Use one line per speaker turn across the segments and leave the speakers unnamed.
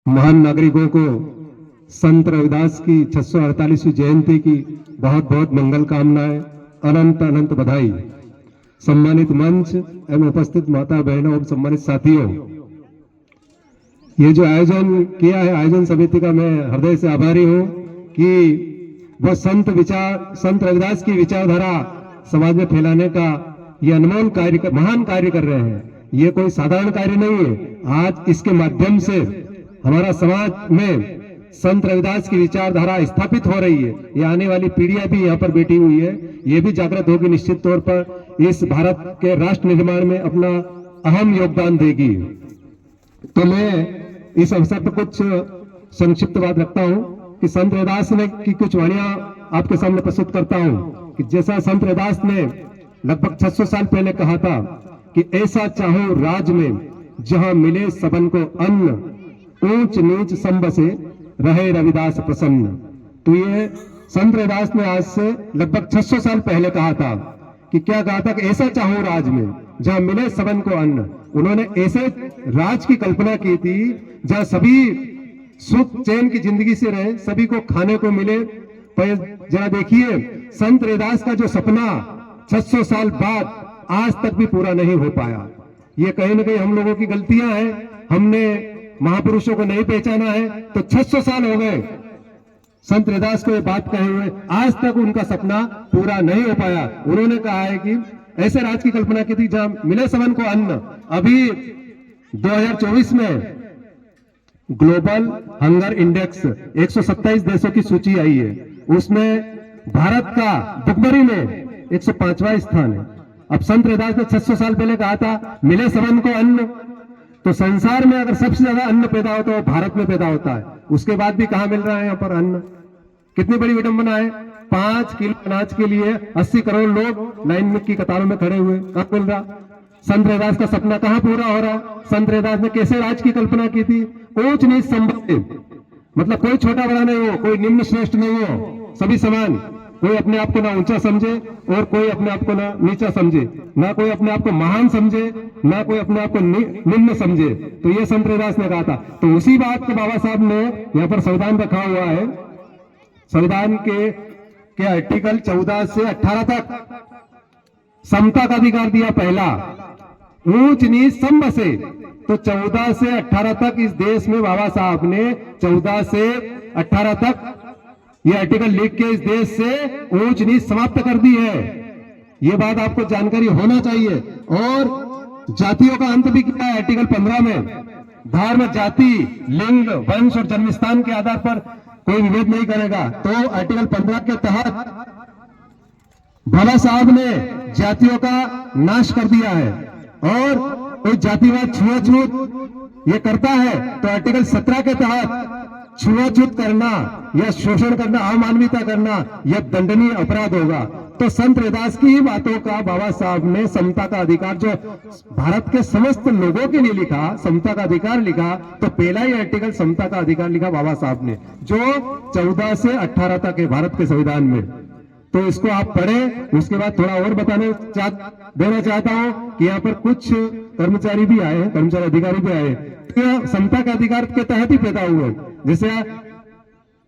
महान नागरिकों को संत रविदास की 648वीं जयंती की बहुत बहुत मंगल कामनाएं, अनंत अनंत बधाई। सम्मानित मंच एवं उपस्थित माता बहनों एवं सम्मानित साथियों, ये जो आयोजन किया है, आयोजन समिति का मैं हृदय से आभारी हूं कि वह संत रविदास की विचारधारा समाज में फैलाने का ये अनमोल कार्य, महान कार्य कर रहे हैं। ये कोई साधारण कार्य नहीं है। आज इसके माध्यम से हमारा समाज में संत रविदास की विचारधारा स्थापित हो रही है। ये आने वाली पीढ़ियां भी यहाँ पर बैठी हुई है, ये भी जागृत होगी, निश्चित तौर पर इस भारत के राष्ट्र निर्माण में अपना अहम योगदान देगी। तो मैं इस अवसर पर कुछ संक्षिप्त बात रखता हूँ कि संत रविदास ने की कुछ वाणियां आपके सामने प्रस्तुत करता हूँ कि जैसा संत रविदास ने लगभग 600 साल पहले कहा था कि ऐसा चाहो राज में जहां मिले सबन को अन्न, ऊंच नीच सम बसे रहे रविदास प्रसन्न। तो ये संत रविदास ने आज से लगभग 600 साल पहले कहा था कि क्या कहा था कि ऐसा चाहो राज में जहां मिले सबन को अन्न। उन्होंने ऐसे राज की कल्पना की थी जहां सभी सुख चैन की जिंदगी से रहे, सभी को खाने को मिले। पर जरा देखिए, संत रविदास का जो सपना 600 साल बाद आज तक भी पूरा नहीं हो पाया। ये कहीं ना कहीं हम लोगों की गलतियां हैं, हमने महापुरुषों को नहीं पहचाना है। तो 600 साल हो गए संत रविदास को ये बात कहे हुए, आज तक उनका सपना पूरा नहीं हो पाया। उन्होंने कहा है कि ऐसे राज की कल्पना की थी जहां मिले सबन को अन्न। अभी 2024 में ग्लोबल हंगर इंडेक्स 127 देशों की सूची आई है, उसमें भारत का भुखमरी में 105वां स्थान है। अब संत रविदास ने 600 साल पहले कहा था मिले सबन को अन्न, तो संसार में अगर सबसे ज्यादा अन्न पैदा होता है वो भारत में पैदा होता है। उसके बाद भी कहां मिल रहा है यहाँ पर अन्न? कितनी बड़ी विडंबना है। 5 किलो अनाज के लिए 80 करोड़ लोग लाइन में की कतारों में खड़े हुए, कहां मिल रहा? संत रविदास का सपना कहां पूरा हो रहा? संत रविदास ने कैसे राज की कल्पना की थी? ऊंच नीच संबंध, मतलब कोई छोटा बड़ा नहीं हो, कोई निम्न श्रेष्ठ नहीं हो, सभी समान। कोई अपने आप को ना ऊंचा समझे और कोई अपने आप को ना नीचा समझे, ना कोई अपने आप को महान समझे, ना कोई अपने आप को निम्न समझे। तो ये संत रविदास ने कहा था। तो उसी बात को बाबा साहब ने यहाँ पर संविधान रखा हुआ है। संविधान के आर्टिकल 14 से 18 तक समता का अधिकार दिया पहला, ऊंच नीच सम बसे। तो 14 से 18 तक इस देश में बाबा साहब ने 14 से 18 तक ये आर्टिकल लिख के इस देश से ऊंच नीच समाप्त कर दी है। ये बात आपको जानकारी होना चाहिए। और जातियों का अंत भी किया है आर्टिकल 15 में। धर्म, जाति, लिंग, वंश और जन्मस्थान के आधार पर कोई विभेद नहीं करेगा। तो आर्टिकल 15 के तहत बाबा साहब ने जातियों का नाश कर दिया है। और कोई जातिवाद, छुआछूत ये करता है तो आर्टिकल 17 के तहत छुआछूत करना या शोषण करना, अमानवीयता करना, यह दंडनीय अपराध होगा। तो संत रविदास की ही बातों का बाबा साहब ने समता का अधिकार जो भारत के समस्त लोगों के लिए लिखा, समता का अधिकार लिखा, तो पहला ही आर्टिकल समता का अधिकार लिखा बाबा साहब ने, जो 14 से 18 तक है भारत के संविधान में। तो इसको आप पढ़ें। उसके बाद थोड़ा और देना चाहता हूं कि यहाँ पर कुछ कर्मचारी भी आए, कर्मचारी अधिकारी भी आए, तो समता के अधिकार के तहत ही पैदा हुए। जैसे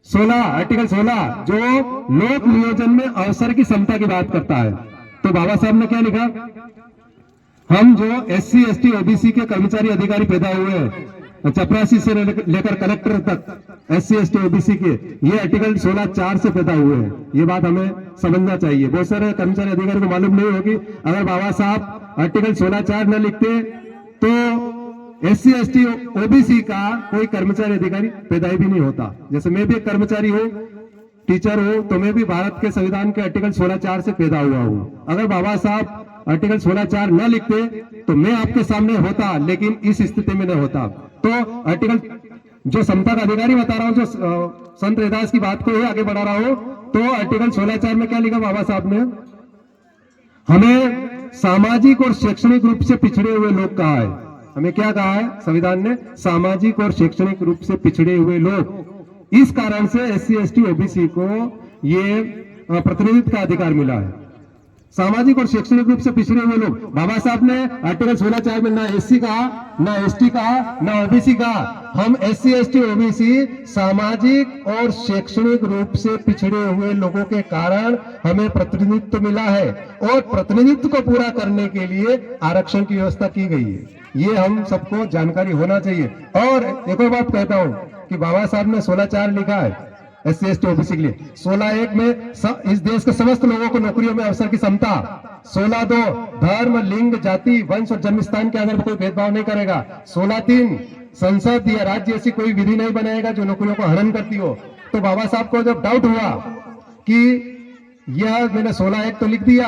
16 आर्टिकल 16 जो लोक नियोजन में अवसर की समता की बात करता है। तो बाबा साहब ने क्या लिखा? हम जो SC ST OBC के कर्मचारी अधिकारी पैदा हुए हैं, चपरासी से लेकर कलेक्टर तक SC ST OBC के, ये आर्टिकल 16(4) से पैदा हुए हैं। ये बात हमें समझना चाहिए। बहुत सारे कर्मचारी अधिकारी को मालूम नहीं होगी। अगर बाबा साहब आर्टिकल 16(4) न लिखते तो SC ST OBC का कोई कर्मचारी अधिकारी पैदा ही भी नहीं होता। जैसे मैं भी एक कर्मचारी हूँ, टीचर हूँ, तो मैं भी भारत के संविधान के आर्टिकल 16(4) से पैदा हुआ हूँ। अगर बाबा साहब आर्टिकल 16(4) न लिखते तो मैं आपके सामने होता, लेकिन इस स्थिति में नहीं होता। तो आर्टिकल जो समता का अधिकारी बता रहा हूं, जो संत रविदास की बात को ही आगे बढ़ा रहा हूं, तो आर्टिकल 16(4) में क्या लिखा बाबा साहब ने? हमें सामाजिक और शैक्षणिक रूप से पिछड़े हुए लोग कहा है। हमें क्या कहा है संविधान ने? सामाजिक और शैक्षणिक रूप से पिछड़े हुए लोग। इस कारण से SC ST OBC को ये प्रतिनिधित्व का अधिकार मिला है। सामाजिक और शैक्षणिक रूप से पिछड़े हुए लोग। बाबा साहब ने आर्टिकल 16(4) में ना एससी कहा, ना एसटी कहा, ना ओबीसी कहा। हम एससी, एसटी, ओबीसी सामाजिक और शैक्षणिक रूप से पिछड़े हुए लोगों के कारण हमें प्रतिनिधित्व मिला है, और प्रतिनिधित्व को पूरा करने के लिए आरक्षण की व्यवस्था की गई है। ये हम सबको जानकारी होना चाहिए। और एक और बात कहता हूं कि बाबा साहब ने 16(4) लिखा है एससी, एसटी, ओबीसी के लिए। 16(1) में इस देश के समस्त लोगों को नौकरियों में अवसर की समता। 16(2) धर्म, लिंग, जाति, वंश और जन्म स्थान के आधार पर कोई भेदभाव नहीं करेगा। 16(3) संसद या राज्य ऐसी कोई विधि नहीं बनाएगा जो नौकरियों को हनन करती हो। तो बाबा साहब को जब डाउट हुआ कि यह मैंने 16(1) तो लिख दिया,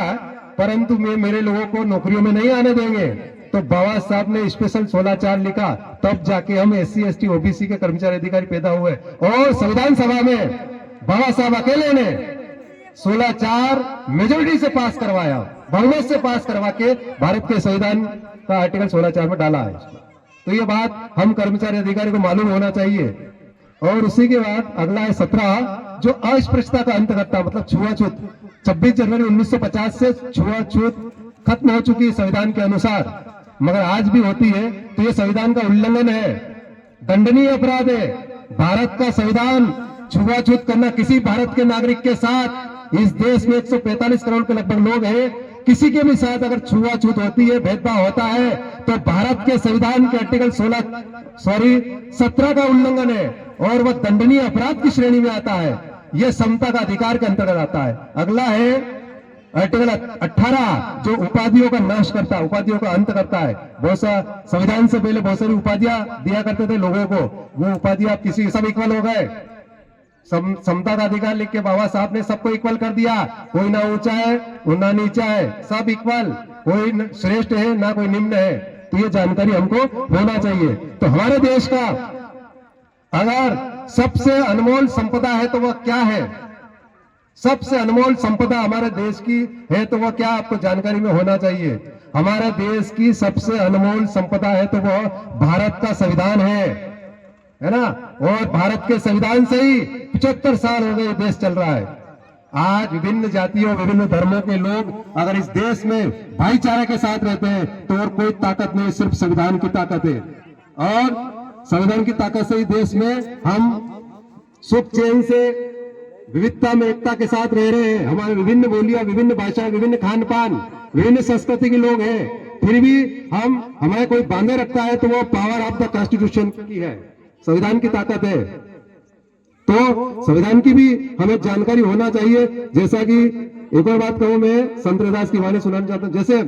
परंतु मेरे लोगों को नौकरियों में नहीं आने देंगे, तो बाबा साहब ने स्पेशल 16(4) लिखा। तब जाके हम एससी, एसटी, ओबीसी के कर्मचारी अधिकारी पैदा हुए, और संविधान सभा में बाबा साहब अकेले ने 16(4) मेजोरिटी से पास करवाया, बहुमत से पास करवा के भारत के संविधान का आर्टिकल 16(4) में डाला है। तो ये बात हम कर्मचारी अधिकारी को मालूम होना चाहिए। और उसी के बाद अगला है 17, जो अस्पृश्यता का अंत करता, मतलब छुआछूत। 26 जनवरी 1950 से छुआछूत खत्म हो चुकी है संविधान के अनुसार, मगर आज भी होती है, तो ये संविधान का उल्लंघन है, दंडनीय अपराध है। भारत का संविधान छुआछूत करना किसी भारत के नागरिक के साथ, इस देश में 145 करोड़ के लगभग लोग हैं, किसी के भी साथ अगर छुआछूत होती है, भेदभाव होता है, तो भारत के संविधान के आर्टिकल 17 का उल्लंघन है, और वह दंडनीय अपराध की श्रेणी में आता है। यह समता का अधिकार के अंतर्गत आता है। अगला है आर्टिकल 18, जो उपाधियों का नाश करता है, उपाधियों का अंत करता है। बहुत सा संविधान से पहले बहुत सारी उपाधियां दिया करते थे लोगों को, वो उपाधियां किसी सब इक्वल हो गए। समता का अधिकार लिख के बाबा साहब ने सबको इक्वल कर दिया, कोई ना ऊंचा है और ना नीचा है, सब इक्वल, कोई श्रेष्ठ है ना कोई निम्न है। तो ये जानकारी हमको होना चाहिए। तो हमारे देश का अगर सबसे अनमोल संपदा है तो वह क्या है? सबसे अनमोल संपदा हमारे देश की है तो वह क्या, आपको जानकारी में होना चाहिए। हमारे देश की सबसे अनमोल संपदा है तो वह भारत का संविधान है ना। और भारत के संविधान से ही 75 साल हो गए देश चल रहा है। आज विभिन्न जातियों, विभिन्न धर्मों के लोग अगर इस देश में भाईचारे के साथ रहते हैं तो और कोई ताकत नहीं, सिर्फ संविधान की ताकत है। और संविधान की ताकत से ही देश में हम सुख चैन से विविधता में एकता के साथ रह रहे हैं। हमारे विभिन्न बोलियां, विभिन्न भाषा, विभिन्न खान पान, विभिन्न संस्कृति के लोग हैं, फिर भी हमें कोई बांधे रखता है तो वो पावर ऑफ द कॉन्स्टिट्यूशन की है, संविधान की ताकत है। तो संविधान की भी हमें जानकारी होना चाहिए। जैसा कि एक और बात कहूं, मैं संत रविदास की वाणी सुनाना चाहता हूं। जैसे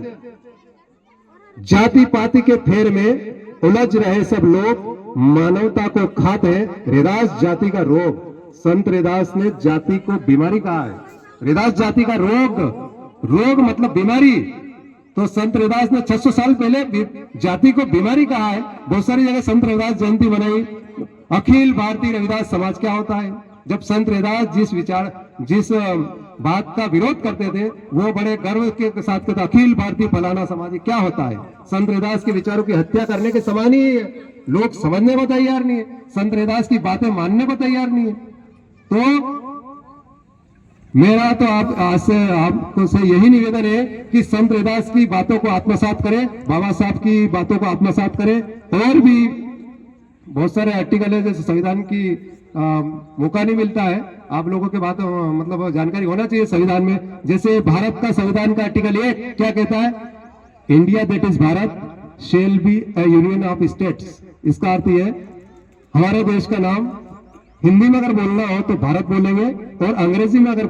जाति पाति के फेर में उलझ रहे सब लोग, मानवता को खाते रैदास जाति का रोग। संत रैदास ने जाति को बीमारी कहा है। रैदास जाति का रोग, रोग मतलब बीमारी। तो संत रैदास ने 600 साल पहले जाति को बीमारी कहा है। बहुत सारी जगह संत रविदास जयंती मनाई। अखिल भारतीय रविदास समाज क्या होता है? जब संत रविदास जिस बात का विरोध करते थे वो बड़े गर्व के साथ कहते, अखिल भारतीय फलाना समाज क्या होता है? संत रविदास के विचारों की हत्या करने के समान ही है। लोग समझने को तैयार नहीं है, संत रविदास की बातें मानने को तैयार नहीं है। तो मेरा तो आपको से यही निवेदन है कि संत रविदास की बातों को आत्मसात करें, बाबा साहब की बातों को आत्मसात करें। और भी बहुत सारे आर्टिकल है, जैसे संविधान की मौका नहीं मिलता है, आप लोगों के बात मतलब जानकारी होना चाहिए संविधान में। जैसे भारत का संविधान का आर्टिकल 1 क्या कहता है? India that is Bharat shall be A union of states. इसका अर्थ यह है हमारे देश का नाम हिंदी में अगर बोलना हो तो भारत बोलेंगे, और अंग्रेजी में अगर